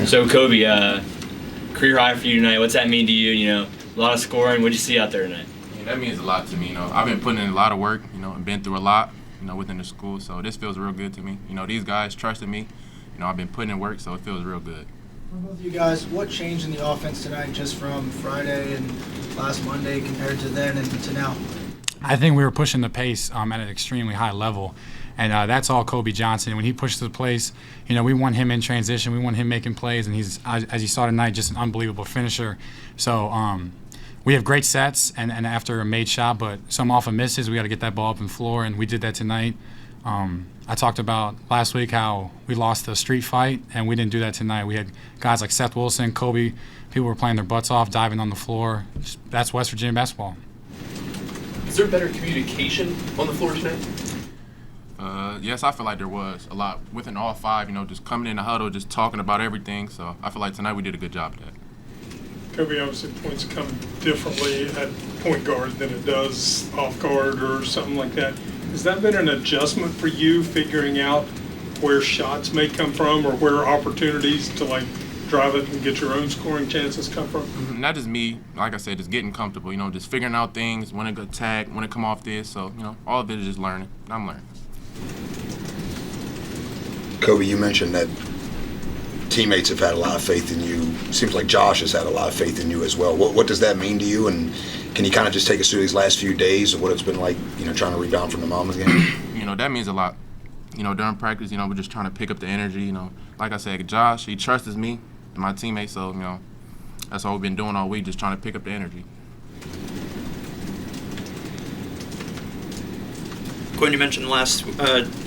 So Kobe, career high for you tonight. What's that mean to you? You know, a lot of scoring. What'd you see out there tonight? That means a lot to me. You know, I've been putting in a lot of work. You know, and been through a lot. You know, within the school. So this feels real good to me. You know, these guys trusted me. You know, I've been putting in work, so it feels real good. For both of you guys, what changed in the offense tonight, just from Friday and last Monday compared to then and to now? I think we were pushing the pace at an extremely high level, and that's all Kobe Johnson. When he pushes the pace, you know, we want him in transition, we want him making plays, and he's, as you saw tonight, just an unbelievable finisher. So we have great sets, and after a made shot, but some often misses, we got to get that ball up in the floor, and we did that tonight. I talked about last week how we lost the street fight, and we didn't do that tonight. We had guys like Seth Wilson, Kobe, people were playing their butts off, diving on the floor. That's West Virginia basketball. Is there better communication on the floor tonight? Yes, I feel like there was a lot within all five. You know, just coming in the huddle, just talking about everything. So I feel like tonight we did a good job of that. Kobe, obviously points come differently at point guard than it does off guard or something like that. Has that been an adjustment for you, figuring out where shots may come from or where opportunities to like drive it and get your own scoring chances come from? Not just me, like I said, just getting comfortable, you know, just figuring out things, when to go attack, when to come off this. So, you know, all of it is just learning. I'm learning. Kobe, you mentioned that teammates have had a lot of faith in you. Seems like Josh has had a lot of faith in you as well. What does that mean to you? And can you kind of just take us through these last few days of what it's been like, you know, trying to rebound from the Mama's game? You know, that means a lot. You know, during practice, you know, we're just trying to pick up the energy. You know, like I said, Josh, he trusts me, my teammates, so, you know, that's all we've been doing all week, just trying to pick up the energy. Quinn, you mentioned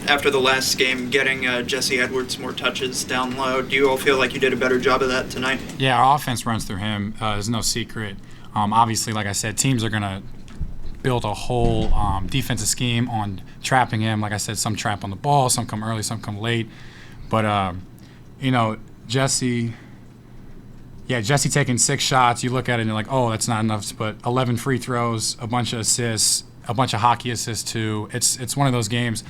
after the last game, getting Jesse Edwards more touches down low. Do you all feel like you did a better job of that tonight? Yeah, our offense runs through him. There's no secret. Obviously, like I said, teams are going to build a whole defensive scheme on trapping him. Like I said, some trap on the ball, some come early, some come late. But, you know, Jesse taking 6 shots, you look at it and you're like, oh, that's not enough. But 11 free throws, a bunch of assists, a bunch of hockey assists too. It's one of those games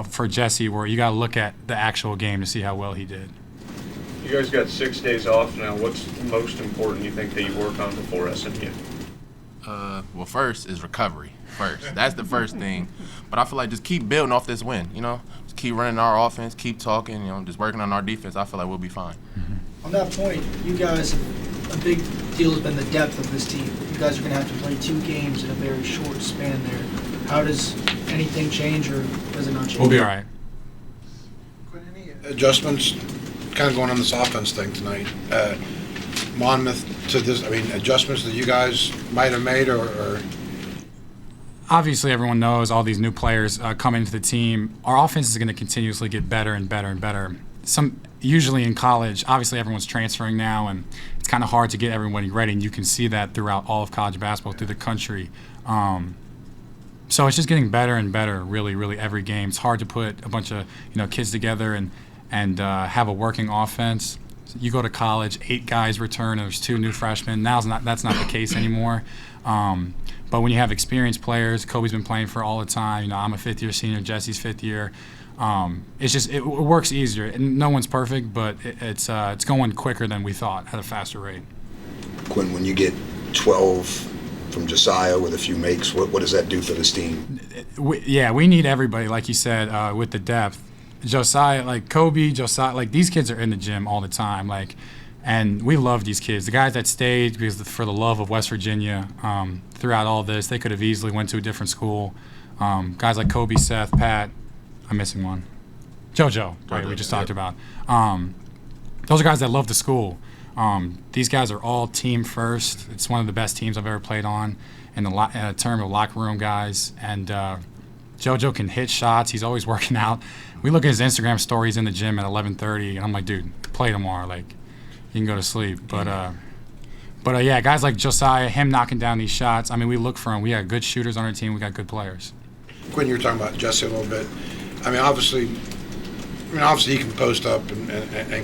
for Jesse where you got to look at the actual game to see how well he did. You guys got 6 days off now. What's most important you think that you work on before SMU? Well, first is recovery. First, that's the first thing. But I feel like just keep building off this win. You know, just keep running our offense, keep talking. You know, just working on our defense. I feel like we'll be fine. Mm-hmm. On that point, you guys, a big deal has been the depth of this team. You guys are going to have to play 2 games in a very short span there. How does anything change, or does it not change? We'll be all right. Quinn, any adjustments kind of going on this offense thing tonight? Monmouth to this, I mean, adjustments that you guys might have made or? Obviously, everyone knows all these new players coming into the team. Our offense is going to continuously get better and better and better. Usually in college, obviously everyone's transferring now, and it's kind of hard to get everybody ready, and you can see that throughout all of college basketball through the country. So it's just getting better and better, really, really every game. It's hard to put a bunch of kids together and have a working offense. You go to college, 8 guys return, and there's 2 new freshmen. That's not the case anymore. But when you have experienced players, Kobe's been playing for all the time. I'm a 5th-year senior, Jesse's 5th year. It works easier. And no one's perfect, but it's going quicker than we thought at a faster rate. Quinn, when you get 12 from Josiah with a few makes, what does that do for this team? We need everybody, like you said, with the depth. Josiah, like Kobe, Josiah, like these kids are in the gym all the time, and we love these kids. The guys that stayed for the love of West Virginia throughout all this, they could have easily went to a different school. Guys like Kobe, Seth, Pat, I'm missing one. JoJo, right? We just talked about. Those are guys that love the school. These guys are all team first. It's one of the best teams I've ever played on in a term of locker room guys. And JoJo can hit shots. He's always working out. We look at his Instagram stories in the gym at 11:30, and I'm like, dude, play tomorrow. Like, you can go to sleep. But yeah, guys like Josiah, him knocking down these shots. I mean, we look for him. We got good shooters on our team. We got good players. Quinn, you were talking about Jesse a little bit. I mean, obviously he can post up and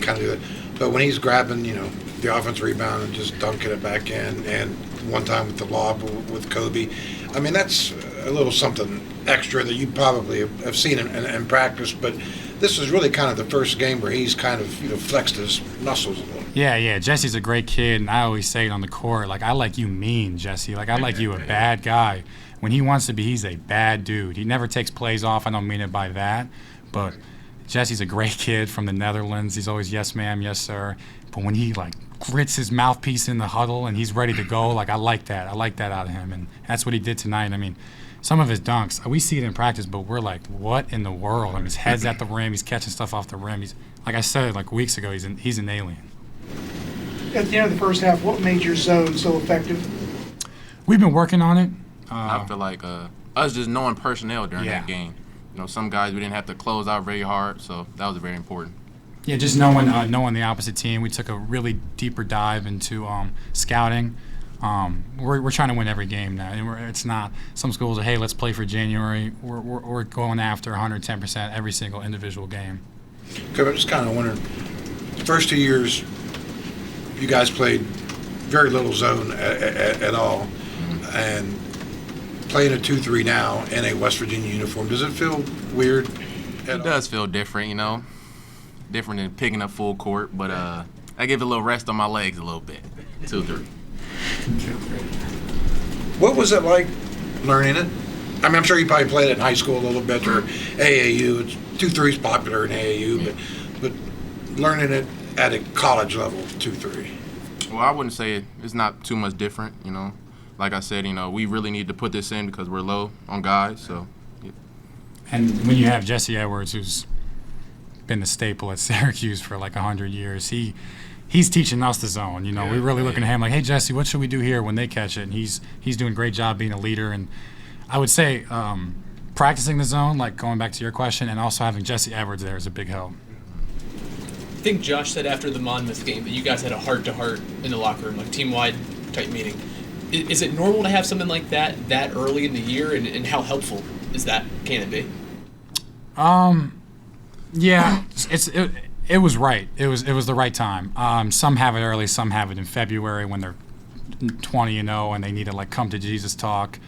kind of do that. But when he's grabbing, the offense rebound and just dunking it back in, and one time with the lob with Kobe, I mean, that's a little something extra that you probably have seen in practice. But this is really kind of the first game where he's kind of flexed his muscles a little. Yeah. Jesse's a great kid, and I always say it on the court, like, I like you mean, Jesse. Like, I like you a bad guy. When he wants to be, he's a bad dude. He never takes plays off. I don't mean it by that, but Jesse's a great kid from the Netherlands. He's always yes, ma'am, yes, sir. But when he, like, grits his mouthpiece in the huddle and he's ready to go, like, I like that. I like that out of him, and that's what he did tonight. I mean, some of his dunks, we see it in practice, but we're like, what in the world? I mean, his head's at the rim. He's catching stuff off the rim. He's, like I said, like weeks ago, he's an alien. At the end of the first half, what made your zone so effective? We've been working on it. I feel like us just knowing personnel during that game. Some guys we didn't have to close out very hard, so that was very important. Yeah, just knowing the opposite team. We took a really deeper dive into scouting. We're trying to win every game now. And it's not some schools are, hey, let's play for January. We're going after 110% every single individual game. Okay, I'm just kind of wondering, the first 2 years, you guys played very little zone at all, and playing a 2-3 now in a West Virginia uniform, does it feel weird at all? It does feel different, different than picking up full court, but I give it a little rest on my legs a little bit. 2-3. What was it like learning it? I mean, I'm sure you probably played it in high school a little bit, or AAU. 2-3 is popular in AAU, but learning it at a college level, 2-3. Well, I wouldn't say it's not too much different, Like I said, we really need to put this in because we're low on guys, so. Yeah. And when you have Jesse Edwards, who's been the staple at Syracuse for like 100 years, he's teaching us the zone. We're really looking at him like, hey, Jesse, what should we do here when they catch it? And he's doing a great job being a leader. And I would say practicing the zone, like going back to your question, and also having Jesse Edwards there is a big help. I think Josh said after the Monmouth game that you guys had a heart-to-heart in the locker room, like team-wide type meeting. Is it normal to have something like that early in the year, and how helpful is that? Can it be? Yeah, it was right. It was the right time. Some have it early, some have it in February when they're 20-0 and they need to like come to Jesus talk.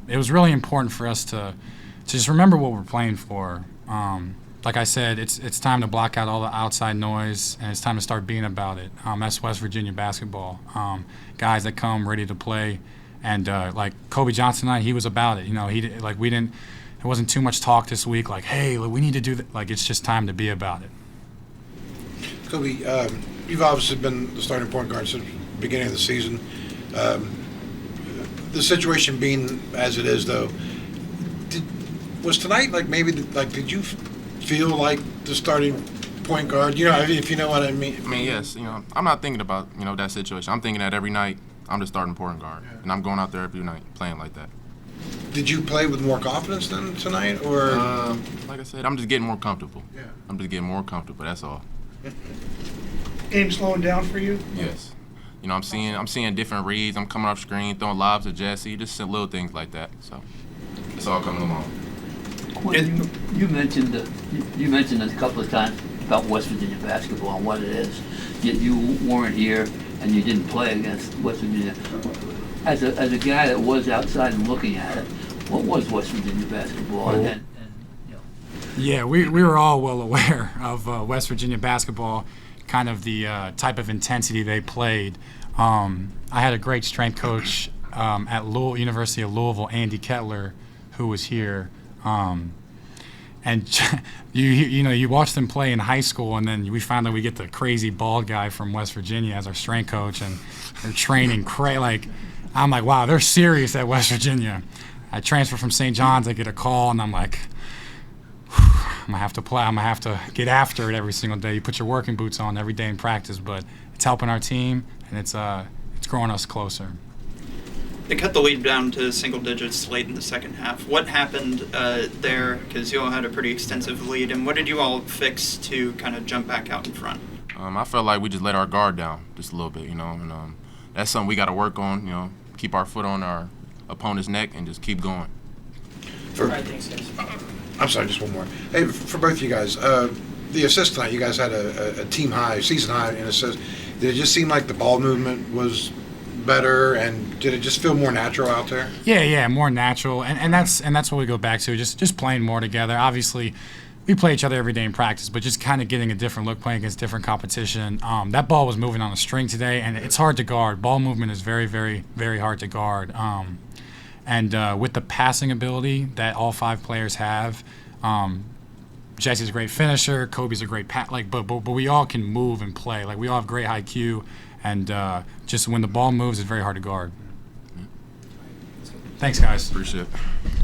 It was really important for us to just remember what we're playing for. Like I said, it's time to block out all the outside noise, and it's time to start being about it. That's West Virginia basketball. Guys that come ready to play, and like Kobe Johnson tonight, he was about it. It wasn't too much talk this week. Like, hey, we need to do that. Like, it's just time to be about it. Kobe, you've obviously been the starting point guard since the beginning of the season. The situation being as it is, though, was tonight did you feel like the starting point guard? If you know what I mean. I mean, yes. I'm not thinking about that situation. I'm thinking that every night I'm the starting point guard, and I'm going out there every night playing like that. Did you play with more confidence than tonight, or? Like I said, I'm just getting more comfortable. Yeah. I'm just getting more comfortable. That's all. Game slowing down for you? Yes. I'm seeing different reads. I'm coming off screen, throwing lobs at Jesse, just little things like that. So it's all coming along. Quinn, you mentioned it a couple of times about West Virginia basketball and what it is. Yet you weren't here and you didn't play against West Virginia. As a guy that was outside and looking at it, what was West Virginia basketball? Yeah, we were all well aware of West Virginia basketball, kind of the type of intensity they played. I had a great strength coach at University of Louisville, Andy Kettler, who was here. And you watch them play in high school, and then we found out we get the crazy bald guy from West Virginia as our strength coach, and they're training I'm like, wow, they're serious at West Virginia. I transfer from St. John's, I get a call, and I'm like, I'm gonna have to play. I'm gonna have to get after it every single day. You put your working boots on every day in practice, but it's helping our team, and it's growing us closer. They cut the lead down to single digits late in the second half. What happened there? Because you all had a pretty extensive lead, and what did you all fix to kind of jump back out in front? I felt like we just let our guard down just a little bit, and that's something we got to work on. Keep our foot on our opponent's neck and just keep going. I'm sorry, just one more. Hey, for both of you guys, the assist tonight, you guys had a team high, season high in assists. Did it just seem like the ball movement was better, and did it just feel more natural out there? Yeah, more natural, and that's what we go back to, just playing more together. Obviously, we play each other every day in practice, but just kind of getting a different look, playing against different competition. That ball was moving on a string today, and it's hard to guard. Ball movement is very, very, very hard to guard. And with the passing ability that all 5 players have, Jesse's a great finisher, Kobe's a great but we all can move and play. Like, we all have great IQ, and just when the ball moves, it's very hard to guard. Thanks, guys. Appreciate it.